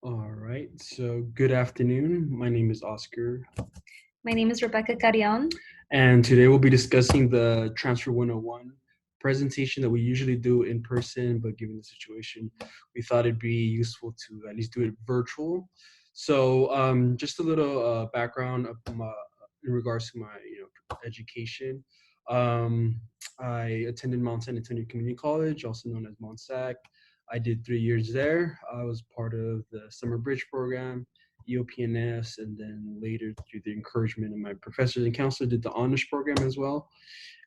All right, so good afternoon. My name is Oscar, My name is Rebecca Carrion. and today we'll be discussing the Transfer 101 presentation that we usually do in person, but given the situation, we thought it'd be useful to at least do it virtual. So, just a little background of in regards to my education. Um, I attended Mount San Antonio Community College, also known as Mount SAC. I did 3 years there. I was part of the summer bridge program, EOPNS, and then later through the encouragement of my professors and counselor, did the honors program as well.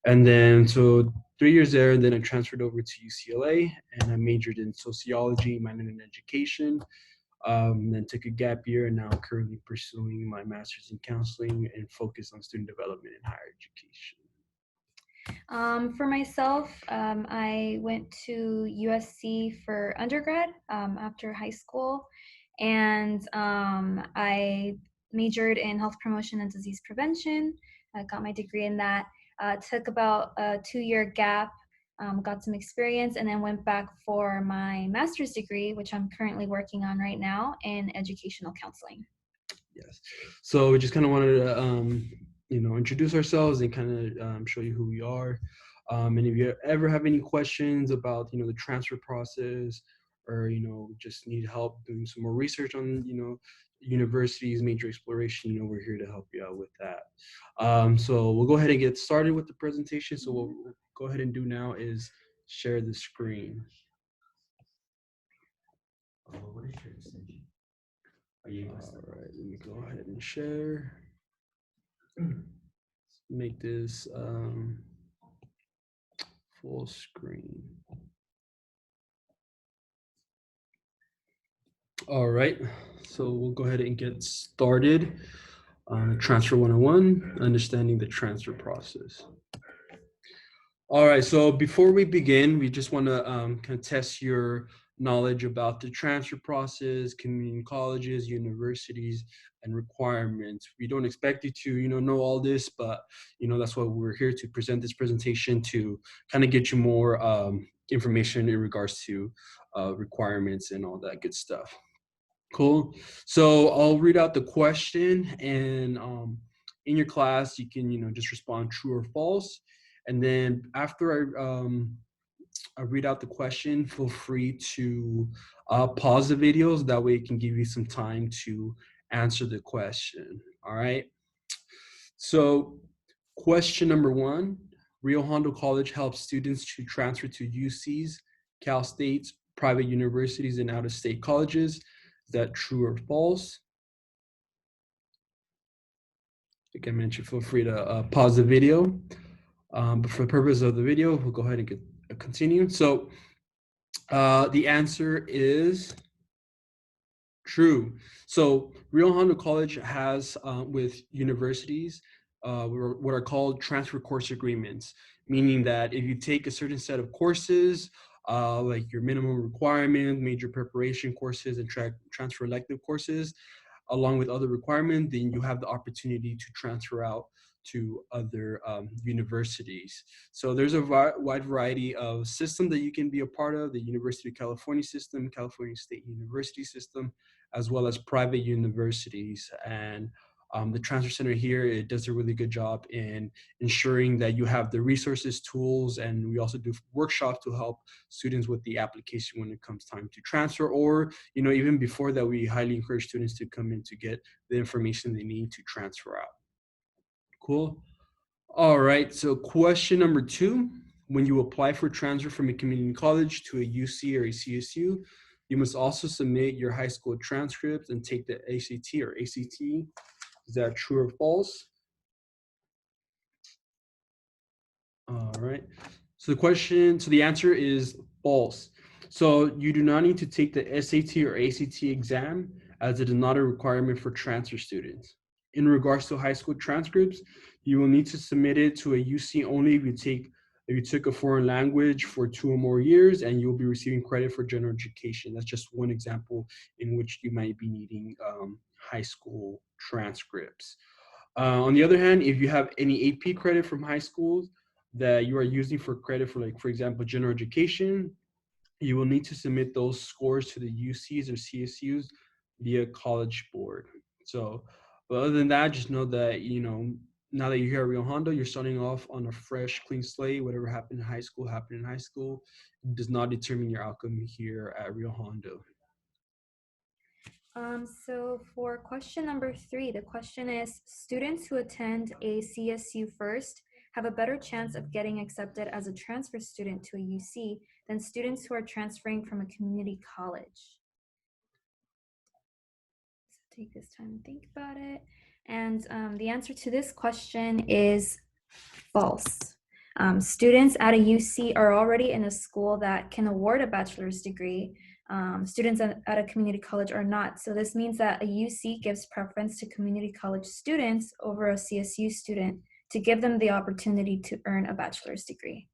And then so 3 years there, and then I transferred over to UCLA, and I majored in sociology, minored in education. Then took a gap year, and now I'm currently pursuing my master's in counseling and focus on student development in higher education. For myself, I went to USC for undergrad after high school, and I majored in health promotion and disease prevention. I got my degree in that. Took about a 2-year gap, got some experience, and then went back for my master's degree, which I'm currently working on right now in educational counseling. Yes. So we just kind of wanted to, introduce ourselves and kind of show you who we are. And if you ever have any questions about, the transfer process, or, just need help doing some more research on, universities, major exploration, we're here to help you out with that. So we'll go ahead and get started with the presentation. So what we'll go ahead and do now is share the screen. What is your extension? All right, let me go ahead and share. Make this full screen. All right, so we'll go ahead and get started on Transfer 101, understanding the transfer process. All right, so before we begin, we just want to kind of test your knowledge about the transfer process, community colleges, universities, and requirements. We don't expect you to, know all this, but, that's why we're here to present this presentation to kind of get you more information in regards to requirements and all that good stuff. Cool. So I'll read out the question, and in your class, you can, just respond true or false. And then after I read out the question, feel free to pause the videos. That way it can give you some time to answer the question. All right. So question number 1, Rio Hondo College helps students to transfer to UCs, Cal States, private universities, and out-of-state colleges. Is that true or false? Like I mentioned, feel free to pause the video. But for the purpose of the video, we'll go ahead and continue. So the answer is true. So Rio Hondo College has with universities what are called transfer course agreements, meaning that if you take a certain set of courses, like your minimum requirement, major preparation courses, and transfer elective courses, along with other requirements, then you have the opportunity to transfer out to other universities. So there's a wide variety of systems that you can be a part of: the University of California system, California State University system, as well as private universities. And the Transfer Center here, it does a really good job in ensuring that you have the resources, tools, and we also do workshops to help students with the application when it comes time to transfer, or even before that, we highly encourage students to come in to get the information they need to transfer out. Cool. All right, so question number 2, when you apply for transfer from a community college to a UC or a CSU, you must also submit your high school transcripts and take the ACT or ACT. Is that true or false? All right. So the answer is false. So you do not need to take the SAT or ACT exam, as it is not a requirement for transfer students. In regards to high school transcripts, you will need to submit it to a UC only if you took a foreign language for 2 or more years, and you'll be receiving credit for general education. That's just one example in which you might be needing high school transcripts. On the other hand, if you have any AP credit from high schools that you are using for credit for, like, for example, general education, you will need to submit those scores to the UCs or CSUs via College Board. So, but other than that, just know that now that you're here at Rio Hondo, you're starting off on a fresh, clean slate. Whatever happened in high school happened in high school. It does not determine your outcome here at Rio Hondo. So for question number 3, the question is, students who attend a CSU first have a better chance of getting accepted as a transfer student to a UC than students who are transferring from a community college. So take this time to think about it. And the answer to this question is false. Students at a UC are already in a school that can award a bachelor's degree. Students at a community college are not. So this means that a UC gives preference to community college students over a CSU student to give them the opportunity to earn a bachelor's degree.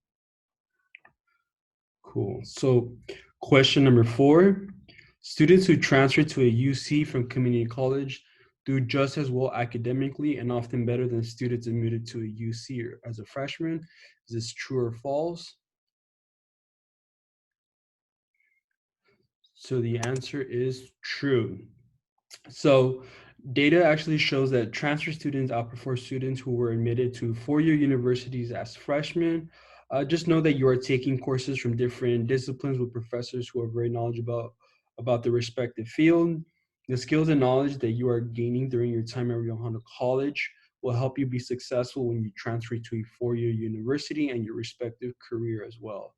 Cool. So, question number 4, students who transfer to a UC from community college do just as well academically and often better than students admitted to a UC as a freshman. Is this true or false? So the answer is true. So data actually shows that transfer students outperform students who were admitted to four-year universities as freshmen. Just know that you are taking courses from different disciplines with professors who are very knowledgeable about the respective field. The skills and knowledge that you are gaining during your time at Rio Hondo College will help you be successful when you transfer to a four-year university and your respective career as well.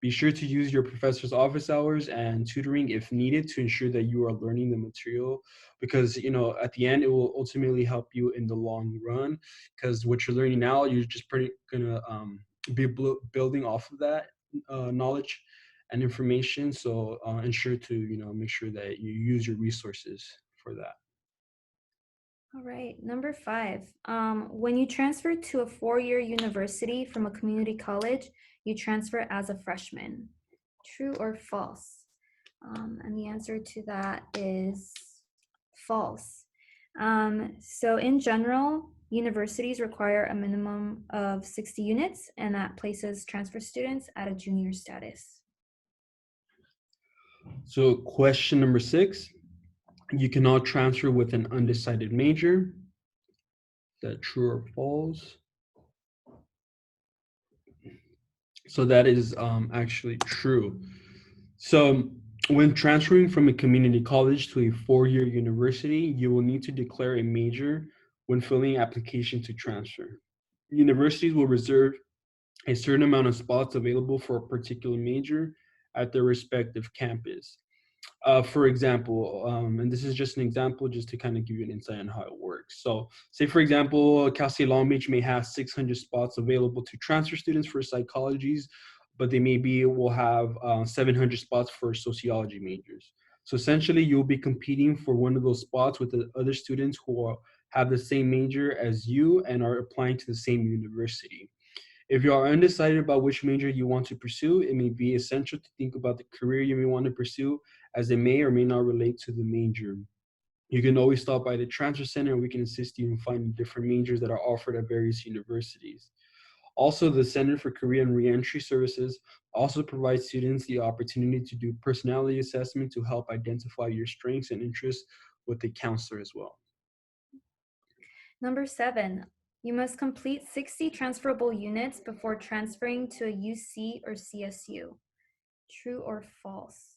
Be sure to use your professor's office hours and tutoring if needed to ensure that you are learning the material, because at the end it will ultimately help you in the long run, because what you're learning now you're just pretty gonna be building off of that knowledge and information. So ensure to make sure that you use your resources for that. All right, number 5. When you transfer to a 4-year university from a community college, you transfer as a freshman. True or false? And the answer to that is false. So in general, universities require a minimum of 60 units, and that places transfer students at a junior status. So question number 6, you cannot transfer with an undecided major. Is that true or false? So that is actually true. So when transferring from a community college to a four-year university, you will need to declare a major when filling application to transfer. Universities will reserve a certain amount of spots available for a particular major at their respective campus. For example, and this is just an example just to kind of give you an insight on how it works. So say, for example, Cal State Long Beach may have 600 spots available to transfer students for psychologies, but they maybe will have 700 spots for sociology majors. So essentially, you'll be competing for one of those spots with the other students who have the same major as you and are applying to the same university. If you are undecided about which major you want to pursue, it may be essential to think about the career you may want to pursue, as it may or may not relate to the major. You can always stop by the transfer center and we can assist you in finding different majors that are offered at various universities. Also, the Center for Career and Reentry Services also provides students the opportunity to do personality assessment to help identify your strengths and interests with a counselor as well. Number 7, you must complete 60 transferable units before transferring to a UC or CSU. True or false?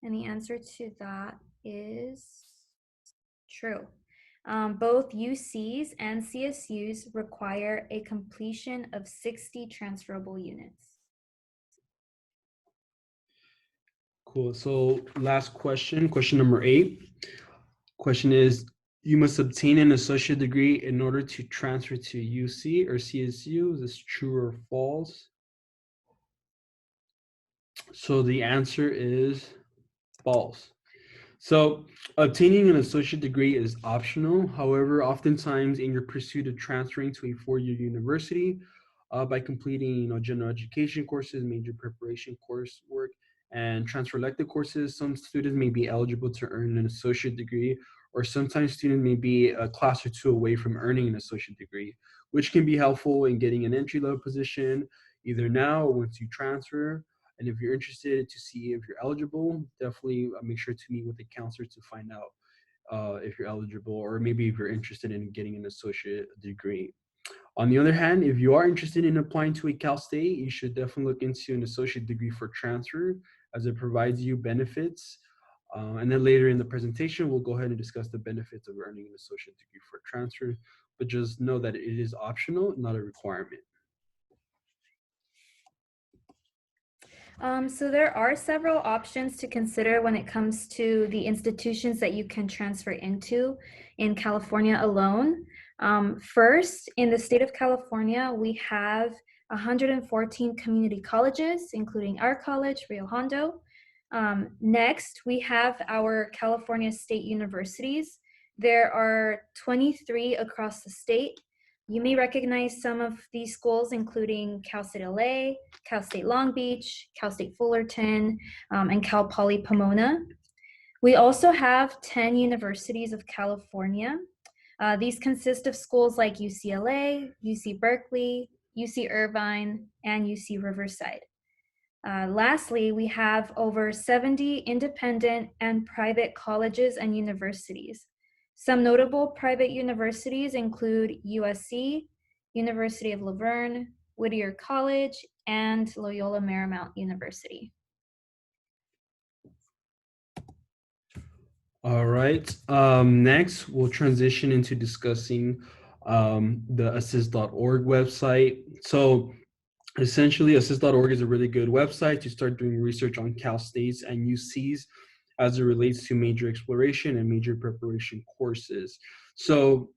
And the answer to that is true. Both UCs and CSUs require a completion of 60 transferable units. Cool. So last question number 8. Question is, you must obtain an associate degree in order to transfer to UC or CSU. Is this true or false? So the answer is false. So obtaining an associate degree is optional. However, oftentimes in your pursuit of transferring to a four-year university, by completing general education courses, major preparation coursework, and transfer elective courses, some students may be eligible to earn an associate degree, or sometimes students may be a class or two away from earning an associate degree, which can be helpful in getting an entry-level position either now or once you transfer. And if you're interested to see if you're eligible, definitely make sure to meet with a counselor to find out if you're eligible, or maybe if you're interested in getting an associate degree. On the other hand, if you are interested in applying to a Cal State, you should definitely look into an associate degree for transfer, as it provides you benefits. And then later in the presentation, we'll go ahead and discuss the benefits of earning an associate degree for transfer, but just know that it is optional, not a requirement. So there are several options to consider when it comes to the institutions that you can transfer into in California alone. First, in the state of California, we have 114 community colleges, including our college, Rio Hondo. Next, we have our California state universities. There are 23 across the state. You may recognize some of these schools, including Cal State LA, Cal State Long Beach, Cal State Fullerton, and Cal Poly Pomona. We also have 10 universities of California. These consist of schools like UCLA, UC Berkeley, UC Irvine, and UC Riverside. Lastly, we have over 70 independent and private colleges and universities. Some notable private universities include USC, University of Laverne, Whittier College, and Loyola Marymount University. All right. Next, we'll transition into discussing the assist.org website. So essentially, assist.org is a really good website to start doing research on Cal States and UCs as it relates to major exploration and major preparation courses. So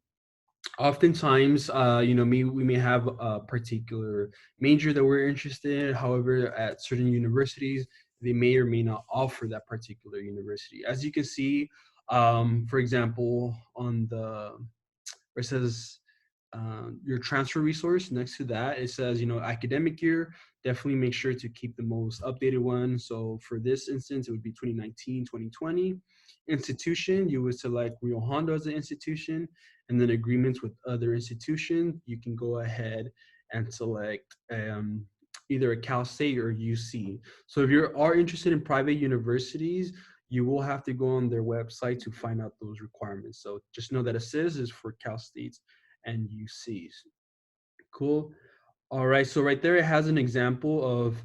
oftentimes, we may have a particular major that we're interested in. However, at certain universities, they may or may not offer that particular university. As you can see, for example, on the where it says your transfer resource, next to that it says academic year. Definitely make sure to keep the most updated one. So for this instance, it would be 2019, 2020. Institution, you would select Rio Hondo as an institution, and then agreements with other institutions, you can go ahead and select either a Cal State or UC. So if you are interested in private universities, you will have to go on their website to find out those requirements. So just know that Assist is for Cal States and UCs. Cool. All right. So right there, it has an example of,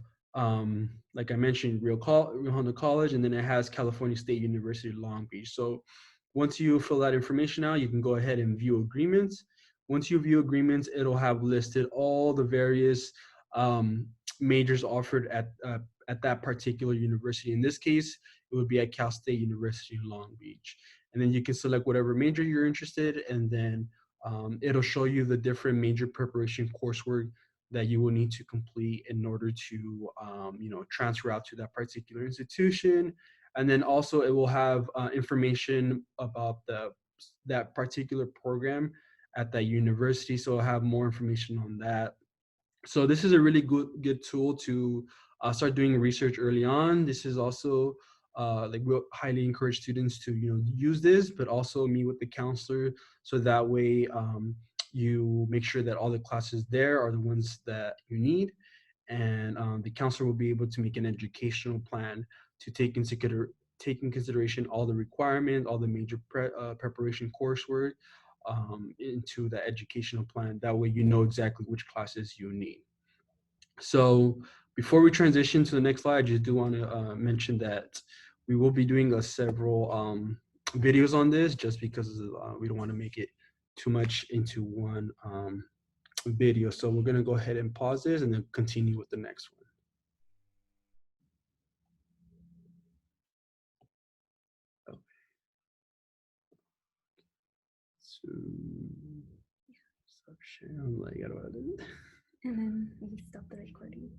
like I mentioned, Rio Hondo College, and then it has California State University, Long Beach. So once you fill that information out, you can go ahead and view agreements. Once you view agreements, it'll have listed all the various majors offered at that particular university. In this case, it would be at Cal State University, Long Beach. And then you can select whatever major you're interested in, and then it'll show you the different major preparation coursework that you will need to complete in order to transfer out to that particular institution. And then also it will have information about that particular program at that university, so I'll have more information on that. So this is a really good tool to start doing research early on. This is also like we'll highly encourage students to use this, but also meet with the counselor, so that way you make sure that all the classes there are the ones that you need, and the counselor will be able to make an educational plan to take in consideration all the requirements, all the major preparation coursework into the educational plan. That way you know exactly which classes you need. So before we transition to the next slide, I just do want to mention that we will be doing several videos on this, just because we don't want to make it too much into one video. So we're going to go ahead and pause this and then continue with the next one. Okay. So stop sharing. I'm like, I don't know. And then we stop the recording.